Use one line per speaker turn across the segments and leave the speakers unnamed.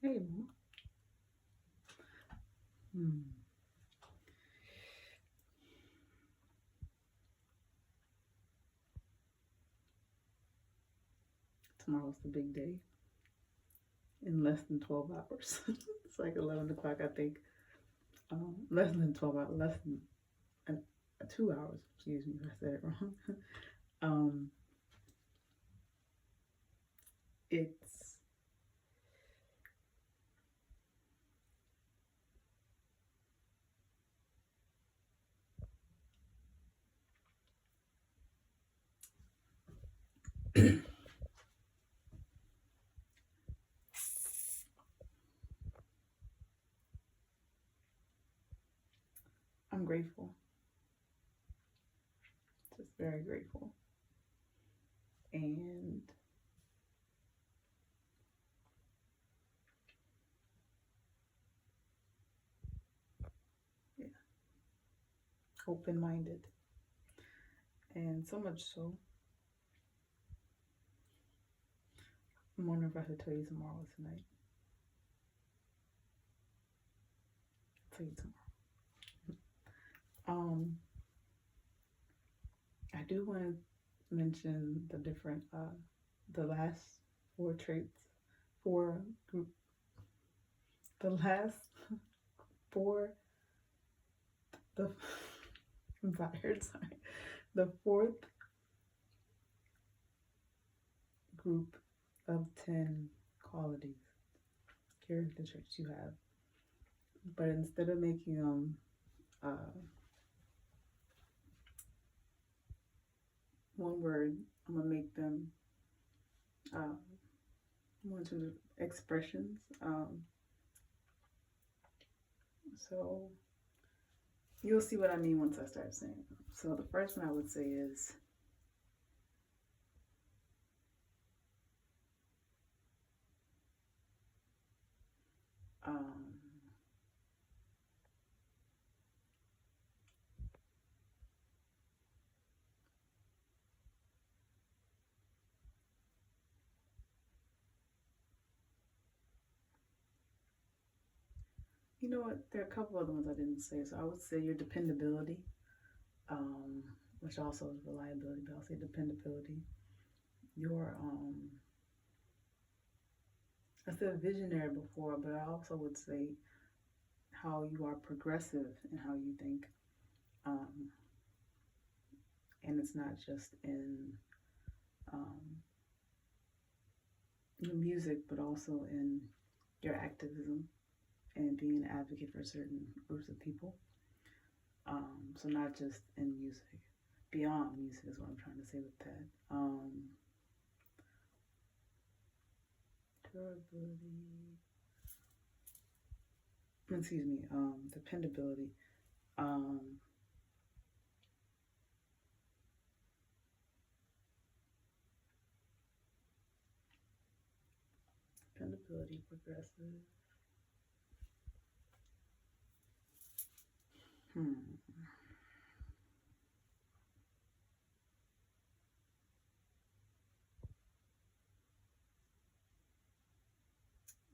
Hey, Mom. Hmm. Tomorrow's the big day in less than 12 hours. It's like 11 o'clock, I think. Less than 12 hours, less than 2 hours. Excuse me if I said it wrong. um, it's, I'm grateful, just very grateful. And yeah, open minded. And so much so, I'm wondering if I should tell you tomorrow or tonight. I'll tell you tomorrow. I do want to mention the last four traits, four group, the last four, the, I'm tired, sorry. The fourth group of 10 qualities, character traits you have. But instead of making them one word, I'm going to make them uh, more in terms of expressions. So you'll see what I mean once I start saying them. So the first one I would say is um, you know what? There are a couple other ones I didn't say. So I would say your dependability, um, which also is reliability, but I'll say dependability. Your I said visionary before, but I also would say how you are progressive in how you think, um, and it's not just in um, your music, but also in your activism and being an advocate for certain groups of people. So not just in music, beyond music is what I'm trying to say with that. Durability, excuse me, dependability, um, dependability, progressive. Hmm.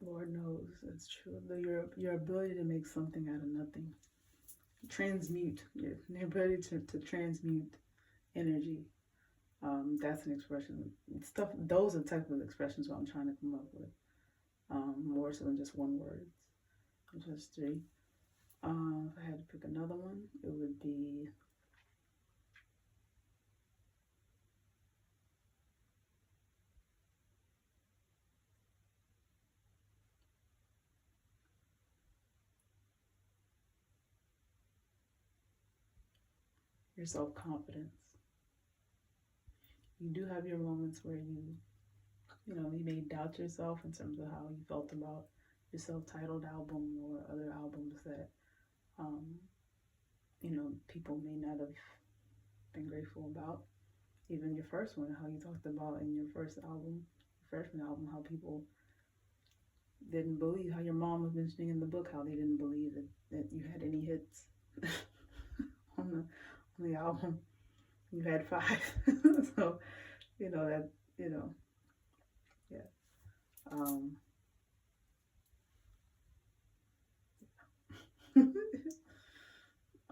Lord knows it's true. Your ability to make something out of nothing, transmute your ability to transmute energy. That's an expression. Stuff. Those are the type of expressions what I'm trying to come up with. More so than just one word. Just three. If I had to pick another one, it would be your self confidence. You do have your moments where you may doubt yourself in terms of how you felt about your self titled album or other albums that, um, people may not have been grateful about. Even your first one, how you talked about in your first album, freshman album, how people didn't believe, how your mom was mentioning in the book, how they didn't believe that you had any hits on the album. You had five. So, that, yeah. Um,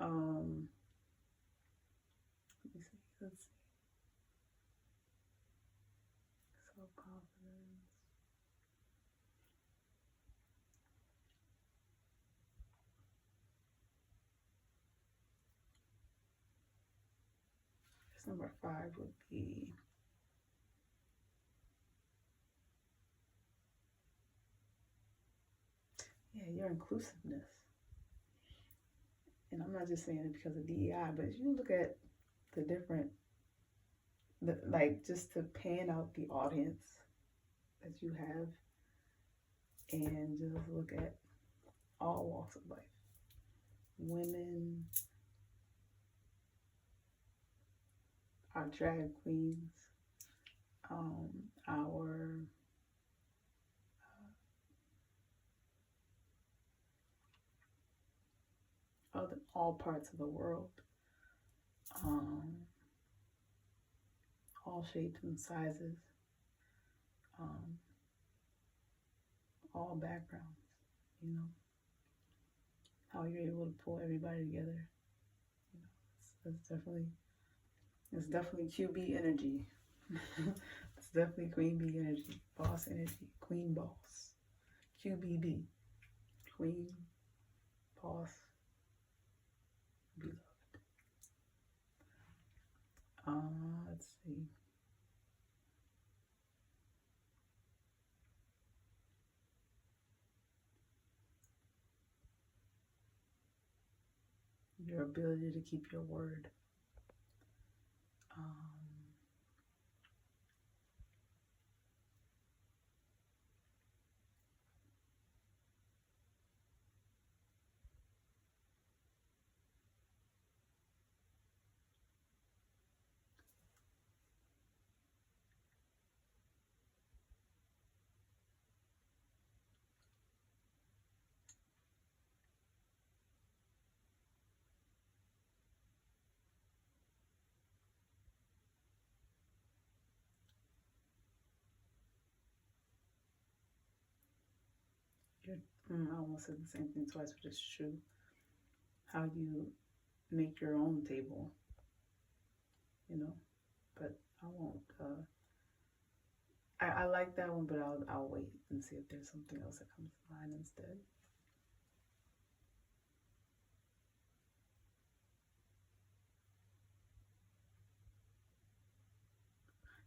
Let me see. Let's see. Self-confidence. Number 5 would be your inclusiveness. And I'm not just saying it because of DEI, but if you look at the different, like just to pan out the audience that you have and just look at all walks of life. Women, our drag queens, our all parts of the world, all shapes and sizes, all backgrounds, you know, how you're able to pull everybody together. You know, it's definitely QB energy. It's definitely Queen Bee energy, boss energy, Queen Boss, QBB, Queen Boss, Beloved. Let's see. Your ability to keep your word. I almost said the same thing twice, but it's true. How you make your own table, you know. But I won't. I like that one, but I'll wait and see if there's something else that comes to mind instead.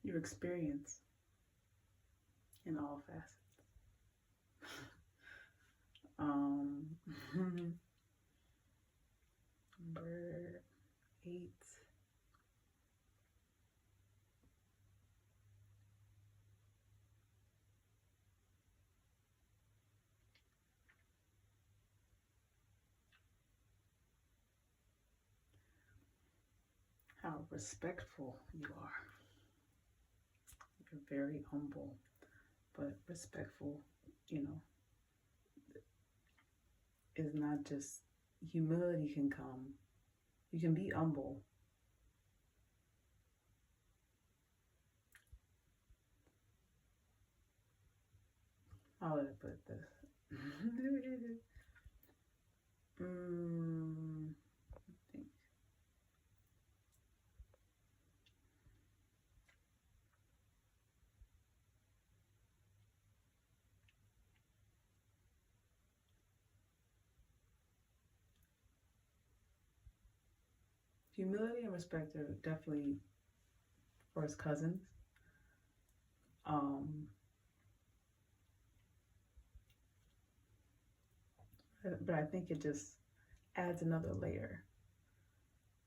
Your experience in all facets. Number 8. How respectful you are. You're very humble, but respectful, you know, is not just humility can come. You can be humble. How would I put this? Humility and respect are definitely first cousins. But I think it just adds another layer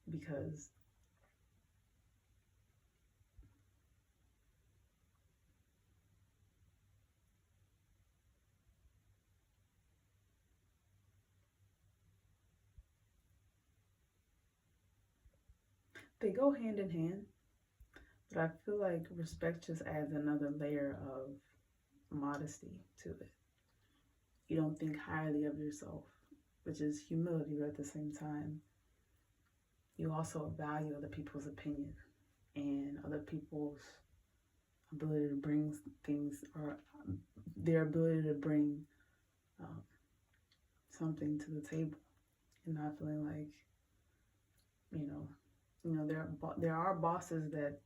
because they go hand in hand, but I feel like respect just adds another layer of modesty to it. You don't think highly of yourself, which is humility, but at the same time, you also value other people's opinion and other people's ability to bring things, or their ability to bring something to the table, and not feeling like there are bosses that,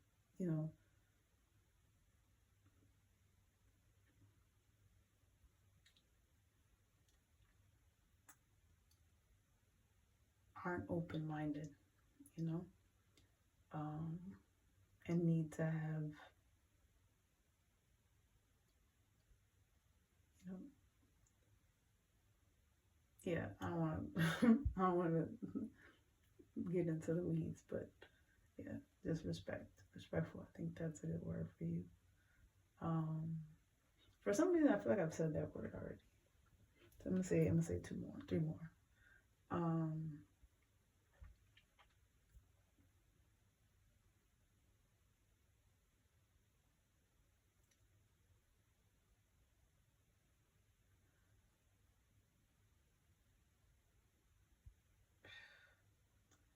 aren't open-minded, um, and need to have, yeah, I don't want to, I don't want to get into the weeds, but yeah, just respectful. I think that's a good word for you. For some reason, I feel like I've said that word already. So I'm gonna say three more.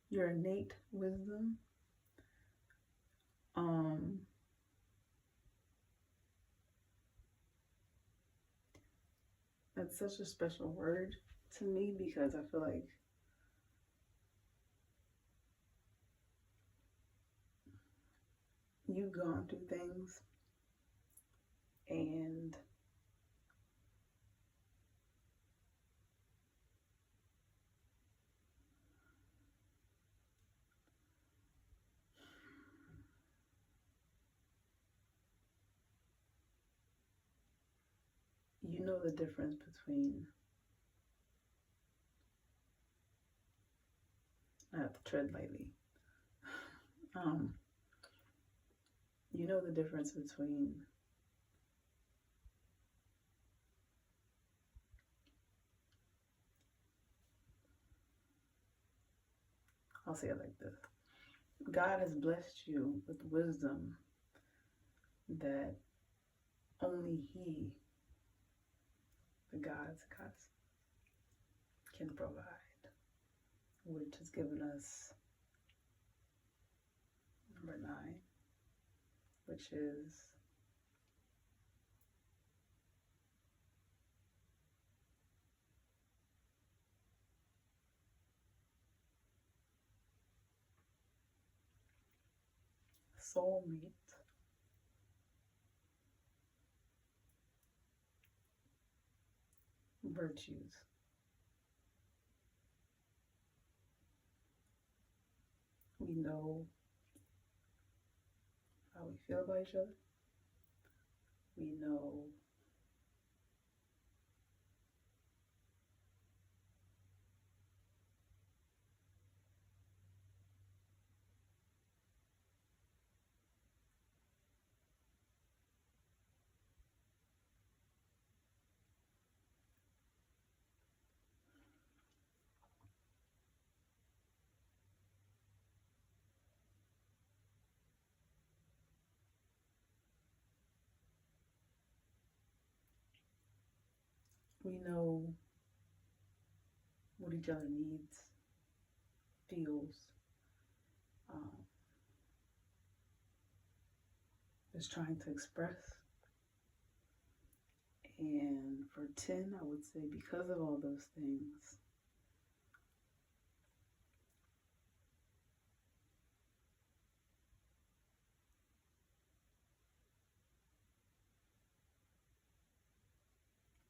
Your innate wisdom. That's such a special word to me because I feel like you've gone through things and you know the difference between, I have to tread lightly. You know the difference between I'll say it like this. God has blessed you with wisdom that only He, the gods, can provide, which has given us number 9, which is soulmate. Virtues. We know how we feel about each other. We know what each other needs, feels, is trying to express. And for 10, I would say because of all those things,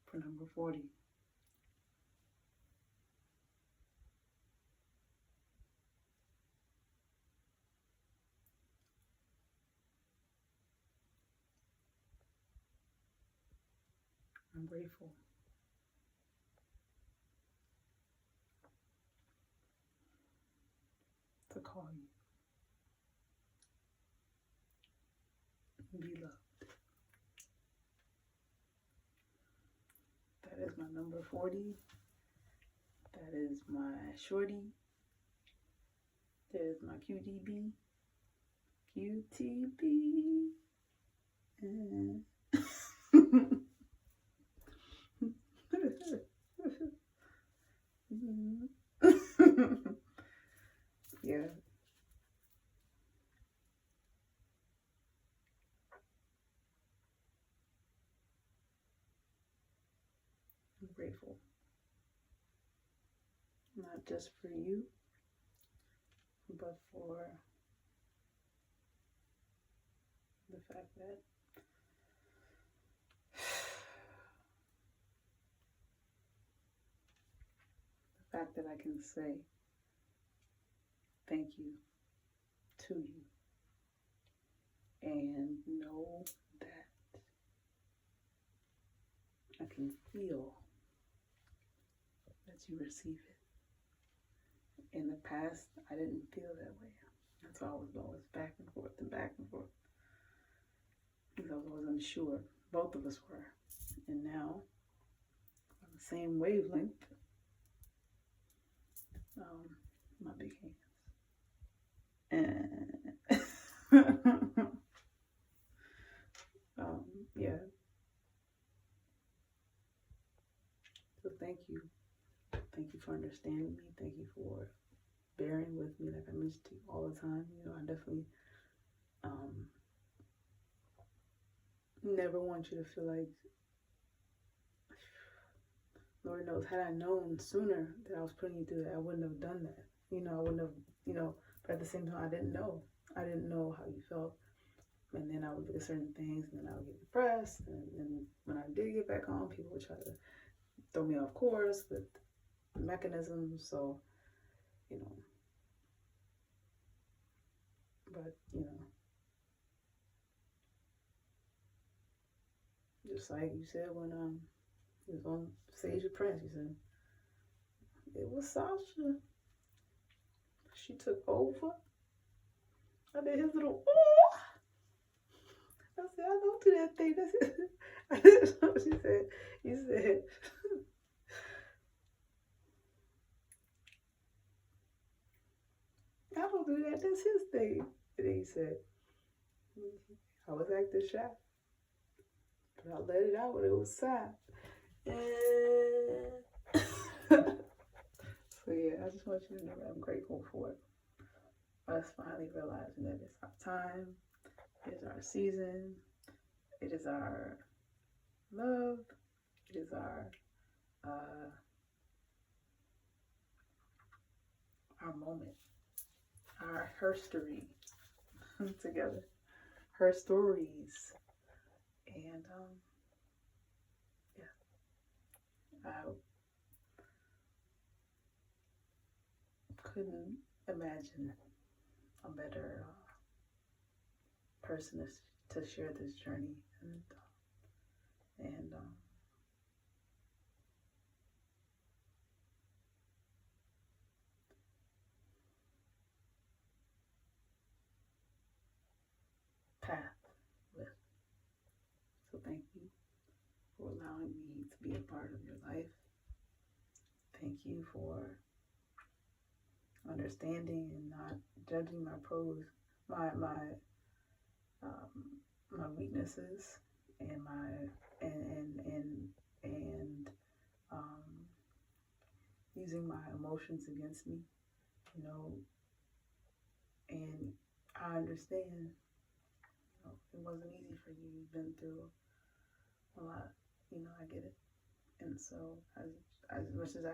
for number 40, I'm grateful to call you. Be loved. That is my number 40. That is my shorty. That is my QTB. QTB. Yeah. I'm grateful. Not just for you, but for the fact that I can say thank you to you and know that I can feel that you receive it. In the past, I didn't feel that way. That's why I was always back and forth and back and forth. Because I was always unsure. Both of us were. And now, on the same wavelength, my big hands. Yeah. So thank you. Thank you for understanding me. Thank you for bearing with me, like I mentioned to you all the time. You know, I definitely never want you to feel like, Lord knows, had I known sooner that I was putting you through that, I wouldn't have done that. You know, I wouldn't have, but at the same time, I didn't know. I didn't know how you felt. And then I would look at certain things, and then I would get depressed. And then when I did get back on, people would try to throw me off course with mechanisms. So, but, just like you said when he was on stage with Prince, you said, it was Sasha. She took over. I did his little, oh! I said, I don't do that thing. That's it. She said, you said, I don't do that. That's his thing. And then he said, I was acting shy, but I let it out when it was time. So yeah, I just want you to know that I'm grateful for us finally realizing that it's our time, it is our season, it is our love, it is our moment, our herstory together, her stories, and yeah, I couldn't imagine a better person to share this journey and path with. So thank you for allowing me to be a part of your life. Thank you for understanding and not judging my my weaknesses and using my emotions against me, and I understand, it wasn't easy for you. You've been through a lot, I get it. And so as much as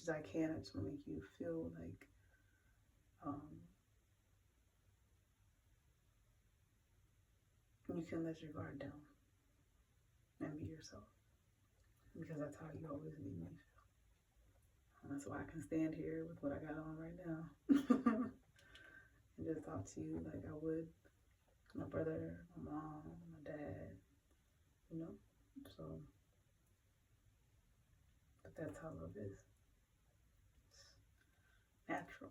I can, I just want to make you feel like you can let your guard down and be yourself, because that's how you always made me feel. And that's why I can stand here with what I got on right now and just talk to you like I would my brother, my mom, my dad, so, but that's how love is. It's natural.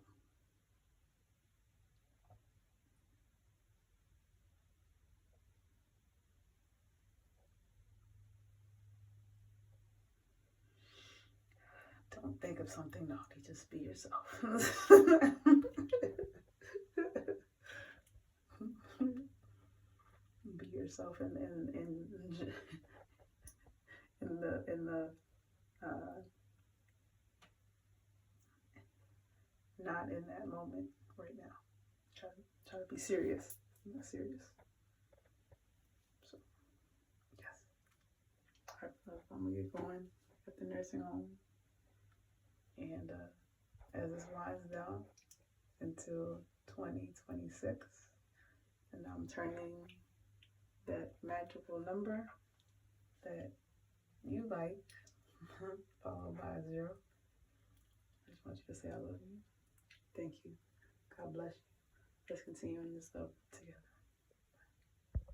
Don't think of something naughty, just be yourself. Be yourself in the not in that moment right now. Try to be serious. I'm not serious. So yes. All right, I'm gonna get going at the nursing home. And as this winds down until 2026. And I'm turning that magical number that you like, followed by a 0. I just want you to say I love you. Thank you. God bless you. Let's continue in this love together.